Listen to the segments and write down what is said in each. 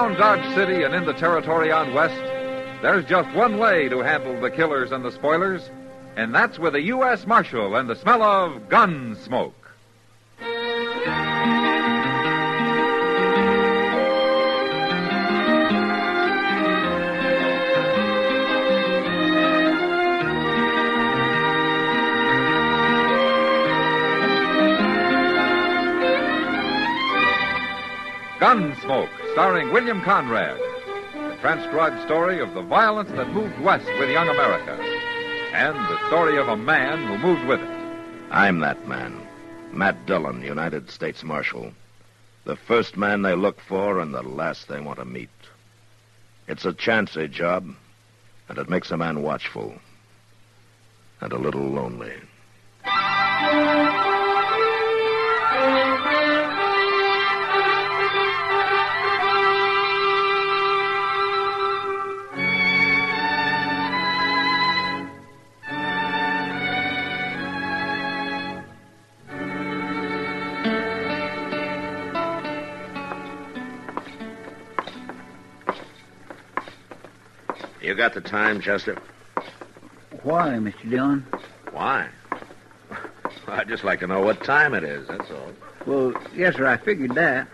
Around Dodge City and in the territory on west, there's just one way to handle the killers and the spoilers, and that's with a U.S. Marshal and the smell of Gunsmoke. Gunsmoke, starring William Conrad. The transcribed story of the violence that moved west with young America. And the story of a man who moved with it. I'm that man. Matt Dillon, United States Marshal. The first man they look for and the last they want to meet. It's a chancy job, and it makes a man watchful. And a little lonely. You got the time, Chester? Why, Mr. Dillon? Why? I'd just like to know what time it is, that's all. Well, yes, sir, I figured that.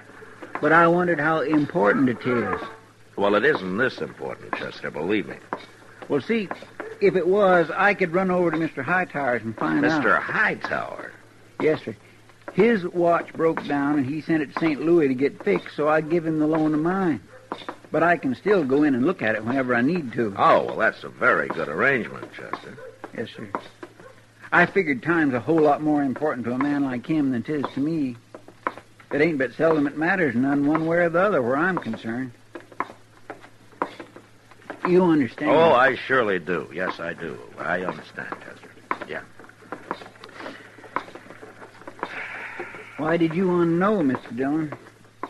But I wondered how important it is. Well, it isn't this important, Chester, believe me. Well, see, if it was, I could run over to Mr. Hightower's and find out. Mr. Hightower? Yes, sir. His watch broke down, and he sent it to St. Louis to get fixed, so I'd give him the loan of mine. But I can still go in and look at it whenever I need to. Oh, well, that's a very good arrangement, Chester. Yes, sir. I figured time's a whole lot more important to a man like him than 'tis to me. It ain't but seldom it matters none one way or the other where I'm concerned. You understand? Oh, I surely do. Yes, I do. I understand, Chester. Yeah. Why did you want to know, Mr. Dillon?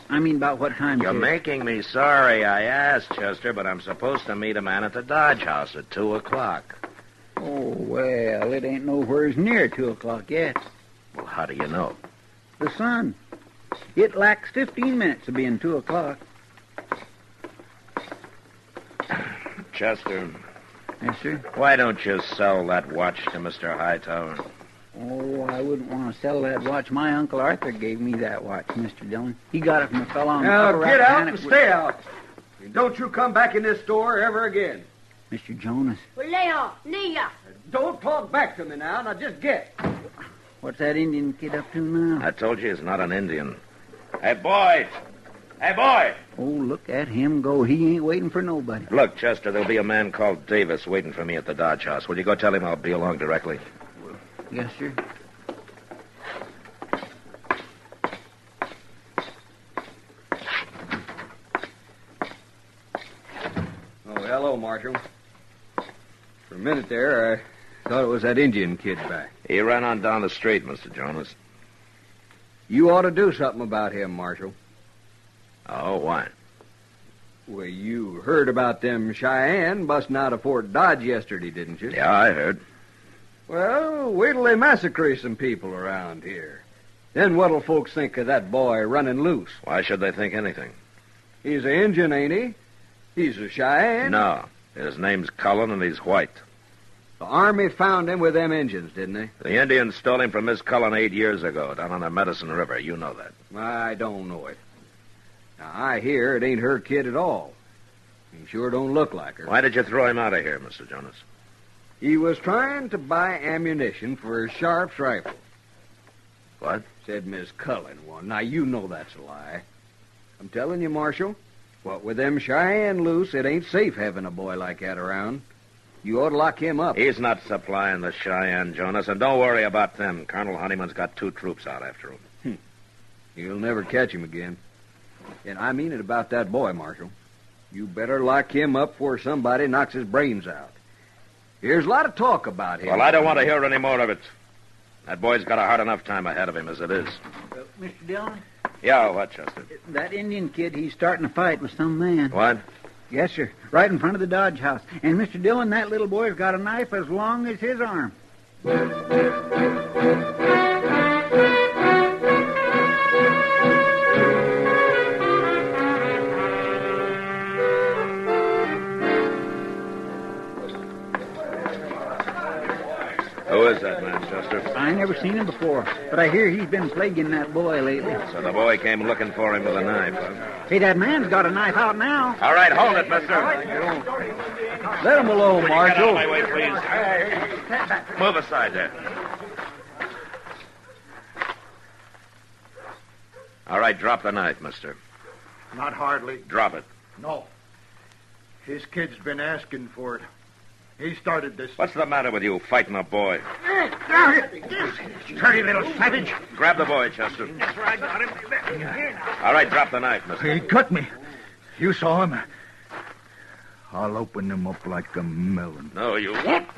I mean, about what time You're making me sorry I asked, Chester, but I'm supposed to meet a man at the Dodge House at 2 o'clock. Oh, well, it ain't nowheres near 2 o'clock yet. Well, how do you know? The sun. It lacks 15 minutes of being 2 o'clock. Chester. Yes, sir? Why don't you sell that watch to Mr. Hightower? Oh, I wouldn't want to sell that watch. My Uncle Arthur gave me that watch, Mr. Dillon. He got it from a fellow on the Now, upper get right out hand and at- stay out. And don't you come back in this store ever again. Mr. Jonas, Leah. Don't talk back to me now. Now, just get. what's that Indian kid up to now? I told you he's not an Indian. Hey, boy! Hey, boy! Oh, look at him go. He ain't waiting for nobody. Look, Chester, there'll be a man called Davis waiting for me at the Dodge House. Will you go tell him I'll be along directly? Yes, sir. Oh, hello, Marshal. For a minute there, I thought it was that Indian kid back. He ran on down the street, Mr. Jonas. You ought to do something about him, Marshal. Oh, why? Well, you heard about them Cheyenne busting out of Fort Dodge yesterday, didn't you? Yeah, I heard. Well, wait till they massacre some people around here. Then what'll folks think of that boy running loose? Why should they think anything? He's an Indian, ain't he? He's a Cheyenne. No. His name's Cullen, and he's white. The Army found him with them Indians, didn't they? The Indians stole him from Miss Cullen 8 years ago, down on the Medicine River. You know that. I don't know it. Now, I hear it ain't her kid at all. He sure don't look like her. Why did you throw him out of here, Mr. Jonas? He was trying to buy ammunition for a Sharp's rifle. What? Said Miss Cullen one. Now, you know that's a lie. I'm telling you, Marshal, what with them Cheyenne loose, it ain't safe having a boy like that around. You ought to lock him up. He's not supplying the Cheyenne, Jonas, and don't worry about them. Colonel Honeyman's got 2 troops out after him. You'll never catch him again. And I mean it about that boy, Marshal. You better lock him up before somebody knocks his brains out. There's a lot of talk about him. Well, I don't want to hear any more of it. That boy's got a hard enough time ahead of him as it is. Mr. Dillon? Yeah, what, Chester? That Indian kid, he's starting a fight with some man. What? Yes, sir. Right in front of the Dodge House. And, Mr. Dillon, that little boy's got a knife as long as his arm. Who is that man, Chester? I never seen him before, but I hear he's been plaguing that boy lately. So the boy came looking for him with a knife, huh? Hey, that man's got a knife out now. All right, hold it, mister. Let him alone, Get out of Marshal. my way, please. Move aside there. All right, drop the knife, mister. Not hardly. Drop it. No. His kid's been asking for it. He started this. What's the matter with you, fighting a boy? Dirty little savage. Grab the boy, Chester. All right, drop the knife, mister. He cut me. You saw him. I'll open him up like a melon. No, you won't.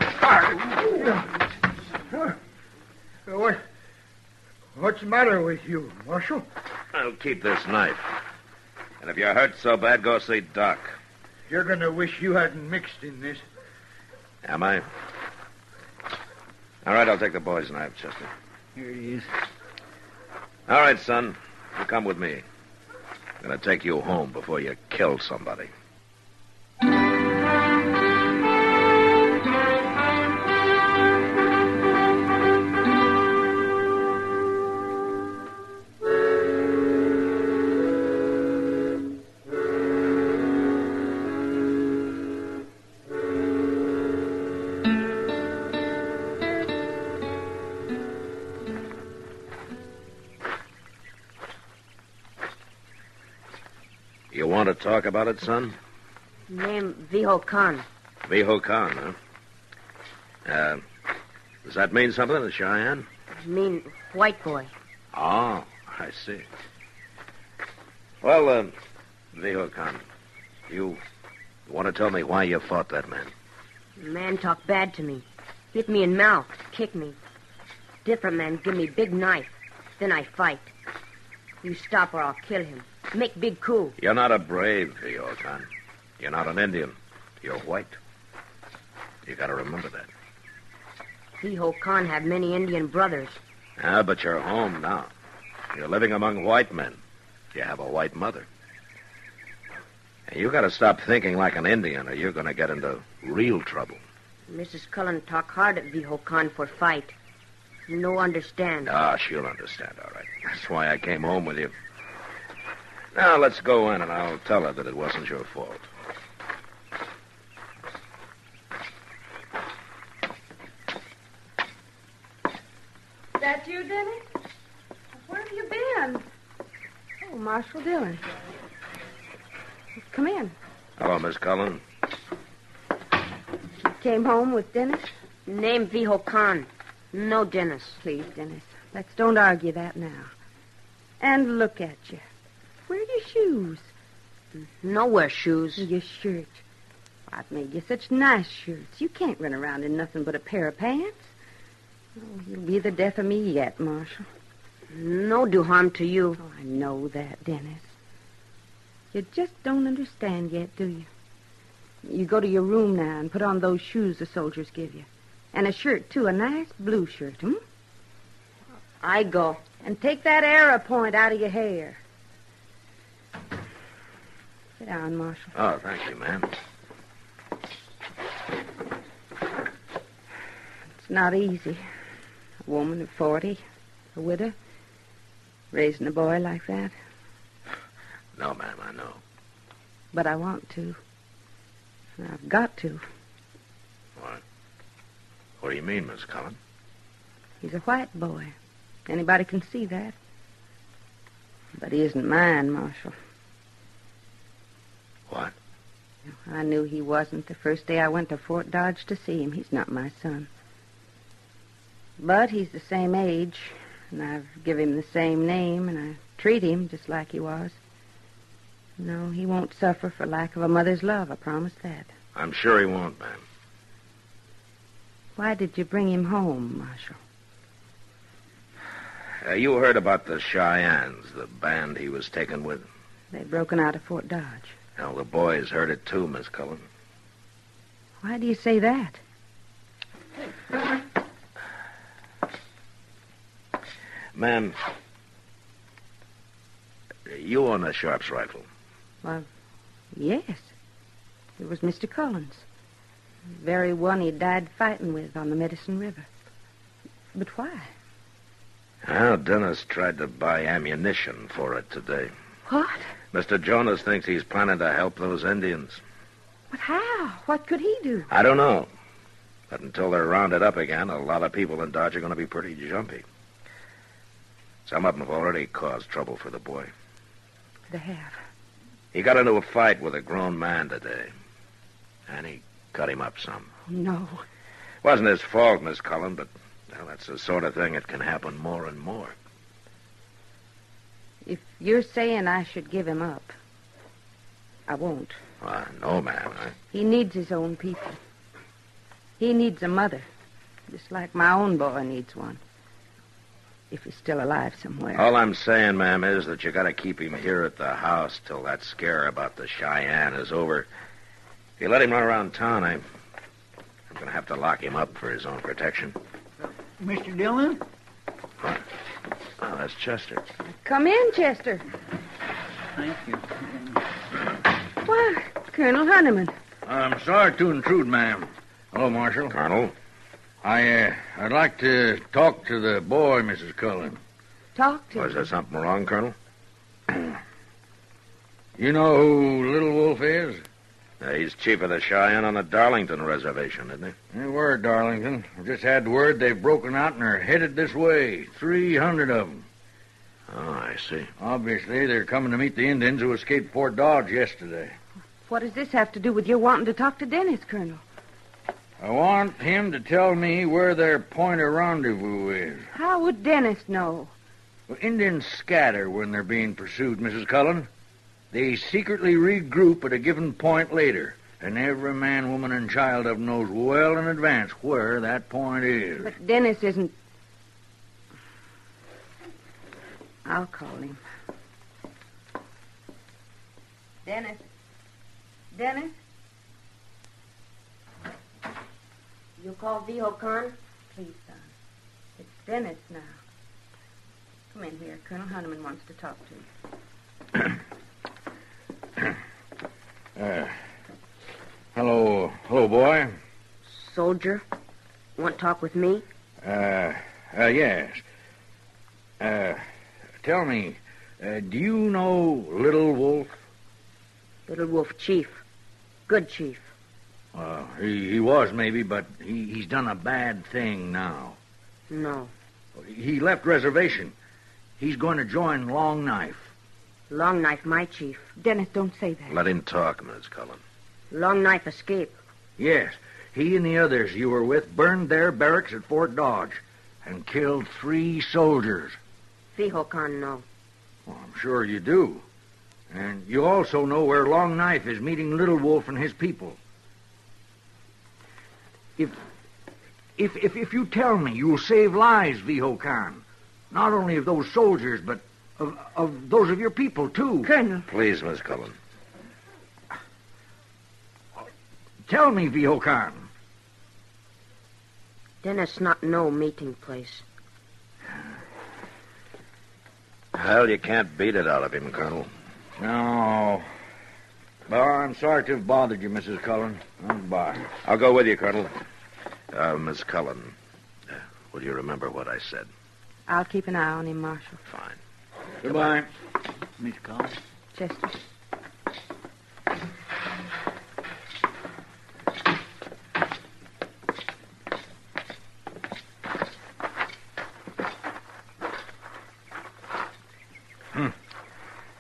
What's the matter with you, Marshal? I'll keep this knife. And if you're hurt so bad, go see Doc. You're going to wish you hadn't mixed in this. Am I? All right, I'll take the boy's knife, Chester. Here he is. All right, son. You come with me. I'm going to take you home before you kill somebody. You want to talk about it, son? Name Vihocan. Vihocan, huh? Does that mean something to Cheyenne? Mean white boy. Oh, I see. Well, Vihocan, you want to tell me why you fought that man? Man talk bad to me. Hit me in mouth. Kick me. Different man give me big knife. Then I fight. You stop or I'll kill him. Make big coup. You're not a brave, Vihocan. You're not an Indian. You're white. You got to remember that. Vihocan have many Indian brothers. Ah, but you're home now. You're living among white men. You have a white mother. And you got to stop thinking like an Indian, or you're going to get into real trouble. Mrs. Cullen talk hard at Vihocan for fight. No understand. Ah, she'll understand, all right. That's why I came home with you. Now, let's go in, and I'll tell her that it wasn't your fault. That you, Dennis? Where have you been? Oh, Marshal Dillon. Come in. Hello, Miss Cullen. Came home with Dennis? Name Vihocan. No Dennis. Please, Dennis. Let's don't argue that now. And look at you. Where are your shoes? No wear shoes. Your shirt. What made you such nice shirts? You can't run around in nothing but a pair of pants. Oh, you'll be the death of me yet, Marshal. No do harm to you. Oh, I know that, Dennis. You just don't understand yet, do you? You go to your room now and put on those shoes the soldiers give you. And a shirt, too, a nice blue shirt, I go. And take that arrow point out of your hair. Sit down, Marshal. Oh, thank you, ma'am. It's not easy. A woman of 40, a widow, raising a boy like that. No, ma'am, I know. But I want to. I've got to. What? What do you mean, Miss Cullen? He's a white boy. Anybody can see that. But he isn't mine, Marshal. What? I knew he wasn't the first day I went to Fort Dodge to see him. He's not my son. But he's the same age, and I've given him the same name, and I treat him just like he was. No, he won't suffer for lack of a mother's love, I promise that. I'm sure he won't, ma'am. Why did you bring him home, Marshal? You heard about the Cheyennes, the band he was taken with. They'd broken out of Fort Dodge. Well, the boys heard it too, Miss Cullen. Why do you say that? Ma'am, you own a Sharp's rifle. Well, yes. It was Mr. Cullen's. The very one he died fighting with on the Medicine River. But why? Well, Dennis tried to buy ammunition for it today. What? Mr. Jonas thinks he's planning to help those Indians. But how? What could he do? I don't know. But until they're rounded up again, a lot of people in Dodge are going to be pretty jumpy. Some of them have already caused trouble for the boy. They have. He got into a fight with a grown man today. And he cut him up some. No. Wasn't his fault, Miss Cullen, but well, that's the sort of thing that can happen more and more. If you're saying I should give him up, I won't. Well, no, ma'am. He needs his own people. He needs a mother, just like my own boy needs one. If he's still alive somewhere. All I'm saying, ma'am, is that you got to keep him here at the house till that scare about the Cheyenne is over. If you let him run around town, I'm going to have to lock him up for his own protection. Mr. Dillon? What? Oh, that's Chester. Come in, Chester. Thank you. Why, Colonel Honeyman. I'm sorry to intrude, ma'am. Hello, Marshal. Colonel? I'd like to talk to the boy, Mrs. Cullen. Talk to Was him. there something wrong, Colonel? You know who Little Wolf is? He's chief of the Cheyenne on the Darlington Reservation, isn't he? They were at Darlington. I just had word they've broken out and are headed this way. 300 of them. Oh, I see. Obviously, they're coming to meet the Indians who escaped Fort Dodge yesterday. What does this have to do with your wanting to talk to Dennis, Colonel? I want him to tell me where their point of rendezvous is. How would Dennis know? Well, Indians scatter when they're being pursued, Mrs. Cullen. They secretly regroup at a given point later, and every man, woman, and child of them knows well in advance where that point is. But Dennis isn't... I'll call him. Dennis? Dennis? You call Vihocan? Please, son. It's Dennis now. Come in here. Colonel Honeyman wants to talk to you. Hello, boy. Soldier? Want to talk with me? Yes. Tell me, do you know Little Wolf? Little Wolf Chief. Good chief. He was, maybe, but he's done a bad thing now. No. He left reservation. He's going to join Long Knife. Long Knife, my chief. Dennis, don't say that. Let him talk, Miss Cullen. Long Knife escape. Yes, he and the others you were with burned their barracks at Fort Dodge and killed 3 soldiers. Vihocan, no. Well, I'm sure you do. And you also know where Long Knife is meeting Little Wolf and his people. If you tell me, you'll save lives, Vihocan. Not only of those soldiers, but of those of your people, too. Colonel. Please, Miss Cullen. Tell me, Vihocan. Dennis not no meeting place. Well, you can't beat it out of him, Colonel. No. Well, I'm sorry to have bothered you, Mrs. Cullen. Goodbye. I'll go with you, Colonel. Miss Cullen, will you remember what I said? I'll keep an eye on him, Marshal. Fine. Goodbye. Miss Cullen? Chester.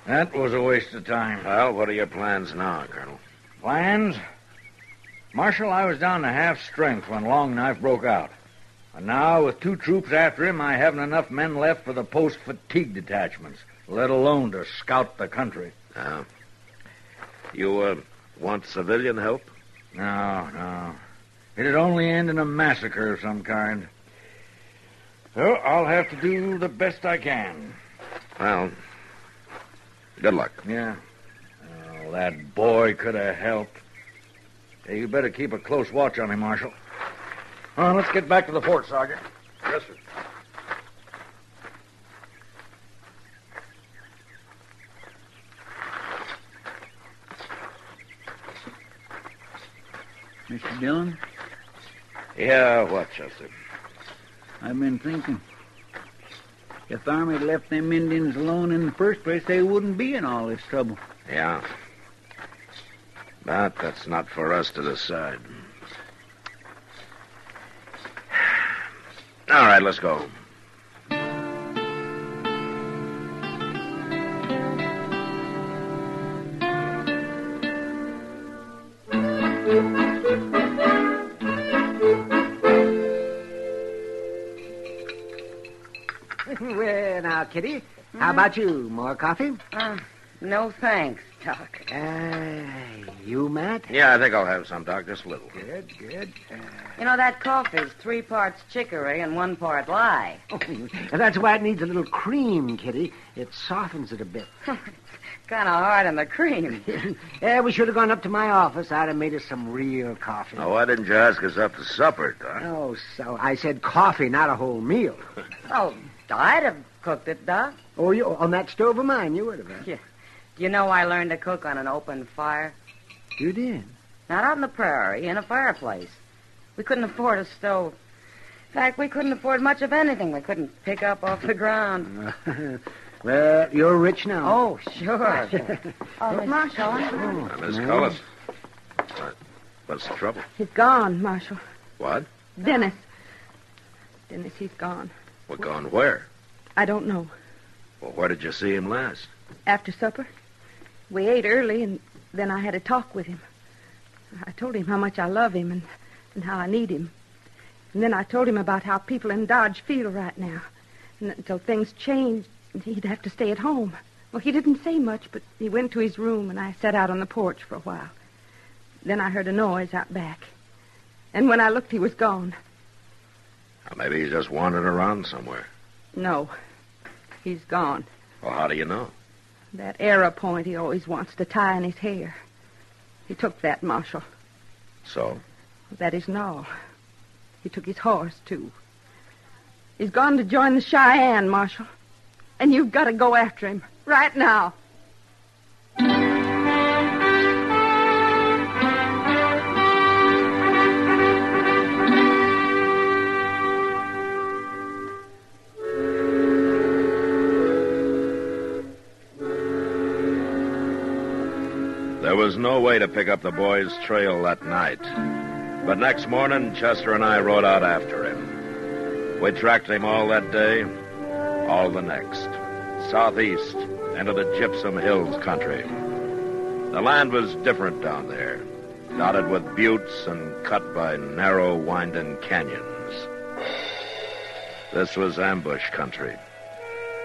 That was a waste of time. Well, what are your plans now, Colonel? Plans? Marshal, I was down to half strength when Long Knife broke out. And now, with 2 troops after him, I haven't enough men left for the post-fatigue detachments, let alone to scout the country. You, want civilian help? No. It'd only end in a massacre of some kind. So, I'll have to do the best I can. Well, good luck. Yeah. Oh, that boy could have helped. Hey, you better keep a close watch on him, Marshal. Let's get back to the fort, Sergeant. Yes, sir. Mr. Dillon? Yeah, what, Chester? I've been thinking. If Army had left them Indians alone in the first place, they wouldn't be in all this trouble. Yeah. But that's not for us to decide. All right, let's go. Well, now, Kitty, how about you? More coffee? No thanks, Doc. You, Matt? Yeah, I think I'll have some, Doc, just a little. Good. You know, that coffee's 3 parts chicory and 1 part lye. That's why it needs a little cream, Kitty. It softens it a bit. Kind of hard on the cream. We should have gone up to my office. I'd have made us some real coffee. Now, why didn't you ask us up to supper, Doc? Oh, so I said coffee, not a whole meal. Oh, I'd have cooked it, Doc. Oh, you on that stove of mine, you would have. Yeah. Do you know I learned to cook on an open fire? You did? Not out in the prairie, in a fireplace. We couldn't afford a stove. In fact, we couldn't afford much of anything we couldn't pick up off the ground. Well, you're rich now. Oh, sure. Marshal. Miss Cullen. What's the trouble? He's gone, Marshal. What? Dennis, he's gone. We're going where? I don't know. Well, where did you see him last? After supper, we ate early, and then I had a talk with him. I told him how much I love him and how I need him. And then I told him about how people in Dodge feel right now. And that until things changed, he'd have to stay at home. Well, he didn't say much, but he went to his room, and I sat out on the porch for a while. Then I heard a noise out back. And when I looked, he was gone. Maybe he's just wandering around somewhere. No, he's gone. Well, how do you know? That arrow point he always wants to tie in his hair. He took that, Marshal. So? That isn't all. He took his horse, too. He's gone to join the Cheyenne, Marshal. And you've got to go after him, right now. There was no way to pick up the boy's trail that night. But next morning, Chester and I rode out after him. We tracked him all that day, all the next, southeast into the Gypsum Hills country. The land was different down there, dotted with buttes and cut by narrow, winding canyons. This was ambush country,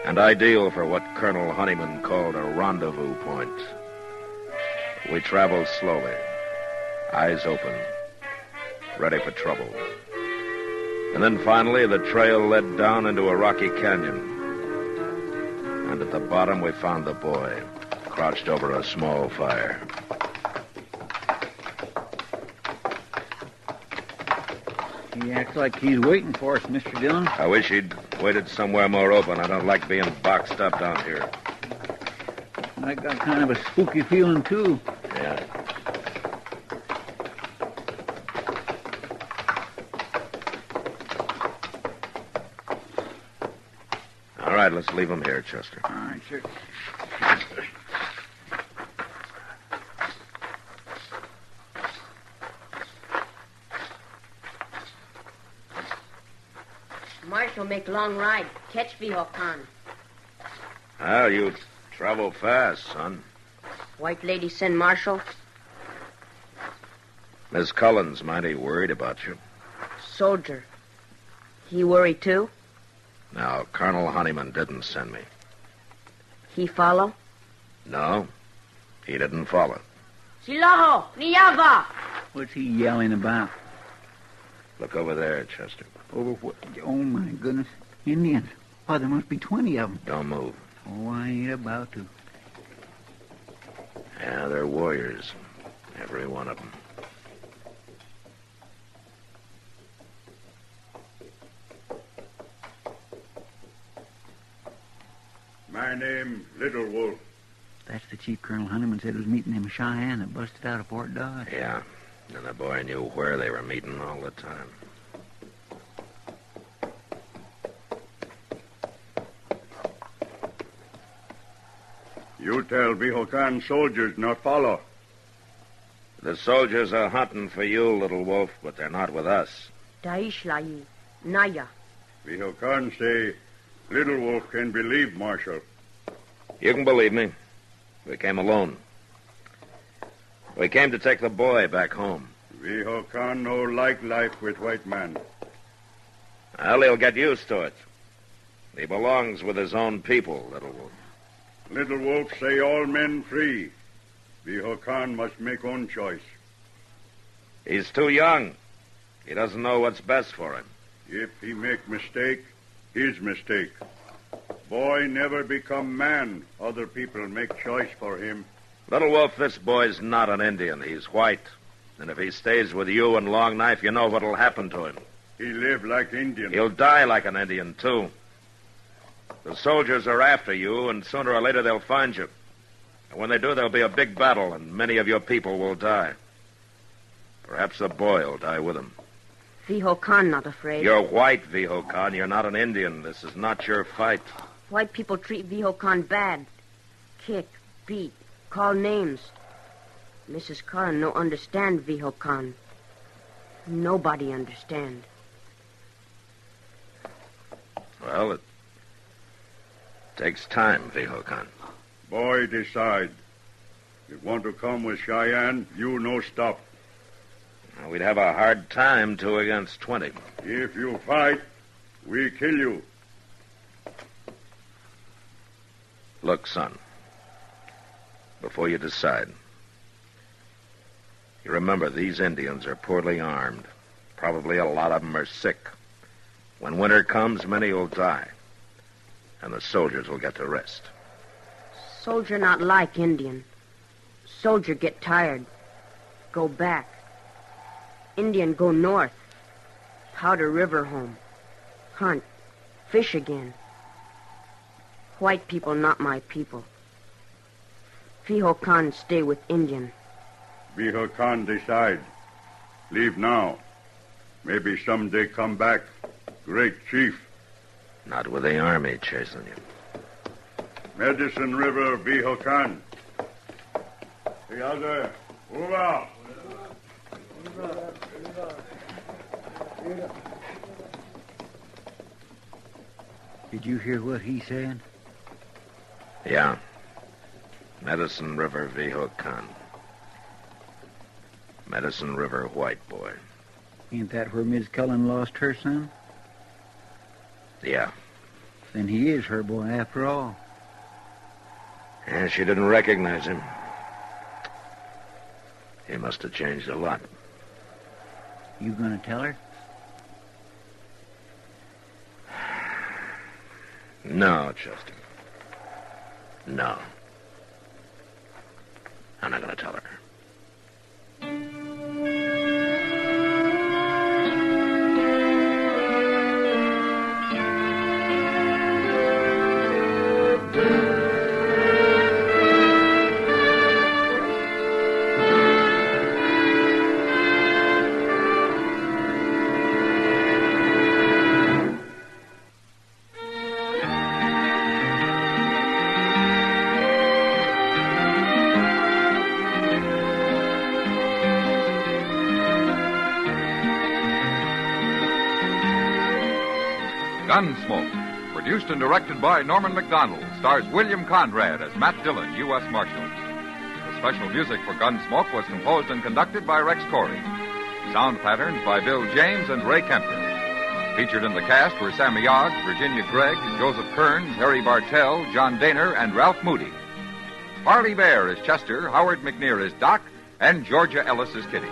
and ideal for what Colonel Honeyman called a rendezvous point. We traveled slowly, eyes open, ready for trouble. And then finally, the trail led down into a rocky canyon. And at the bottom, we found the boy, crouched over a small fire. He acts like he's waiting for us, Mr. Dillon. I wish he'd waited somewhere more open. I don't like being boxed up down here. I got kind of a spooky feeling, too. Yeah. All right, let's leave him here, Chester. All right, sure. Marshal make long ride. Catch Vihocan. Well, you travel fast, son. White lady send Marshal. Miss Cullen's mighty worried about you. Soldier. He worry too? Now, Colonel Honeyman didn't send me. He follow? No, he didn't follow. Silaho! Niyava! What's he yelling about? Look over there, Chester. Over what? Oh, my goodness. Indians. Oh, there must be 20 of them. Don't move. Oh, I ain't about to. Yeah, they're warriors. Every one of them. My name, Little Wolf. That's the chief Colonel Honeyman said was meeting them Cheyenne that busted out of Fort Dodge. Yeah, and the boy knew where they were meeting all the time. You tell Vihocan soldiers not follow. The soldiers are hunting for you, Little Wolf, but they're not with us. Daishlayi, Naya. Vihocan say Little Wolf can believe Marshal. You can believe me. We came alone. We came to take the boy back home. Vihocan no like life with white man. Well, he'll get used to it. He belongs with his own people, Little Wolf. Little Wolf say all men free. Vihocan must make own choice. He's too young. He doesn't know what's best for him. If he make mistake, his mistake. Boy never become man. Other people make choice for him. Little Wolf, this boy's not an Indian. He's white. And if he stays with you and Long Knife, you know what'll happen to him. He live like Indian. He'll die like an Indian, too. The soldiers are after you, and sooner or later they'll find you. And when they do, there'll be a big battle, and many of your people will die. Perhaps the boy will die with him. Vihocan not afraid. You're white, Vihocan. You're not an Indian. This is not your fight. White people treat Vihocan bad. Kick, beat, call names. Mrs. Cullen no understand Vihocan. Nobody understand. Well, it takes time, Vihocan. Boy decide. If want to come with Cheyenne, you no stop. Now, we'd have a hard time, 2 against 20. If you fight, we kill you. Look, son, before you decide, you remember these Indians are poorly armed. Probably a lot of them are sick. When winter comes, many will die, and the soldiers will get to rest. Soldier not like Indian. Soldier get tired. Go back. Indian go north. Powder River home. Hunt. Fish again. White people not my people. Vihocan stay with Indian. Vihocan decide. Leave now. Maybe someday come back. Great chief. Not with the army chasing you. Medicine River, Vihocan. The other, move out. Did you hear what he said? Yeah. Medicine River, Vihocan. Medicine River, white boy. Ain't that where Miss Cullen lost her son? Yeah. Then he is her boy after all. And she didn't recognize him. He must have changed a lot. You gonna tell her? No, Chester. No. I'm not going to tell her. Gunsmoke, produced and directed by Norman MacDonald, stars William Conrad as Matt Dillon, U.S. Marshal. The special music for Gunsmoke was composed and conducted by Rex Corey. Sound patterns by Bill James and Ray Kemper. Featured in the cast were Sammy Ogg, Virginia Gregg, Joseph Kearns, Harry Bartell, John Daner, and Ralph Moody. Harley Bear is Chester, Howard McNear is Doc, and Georgia Ellis is Kitty.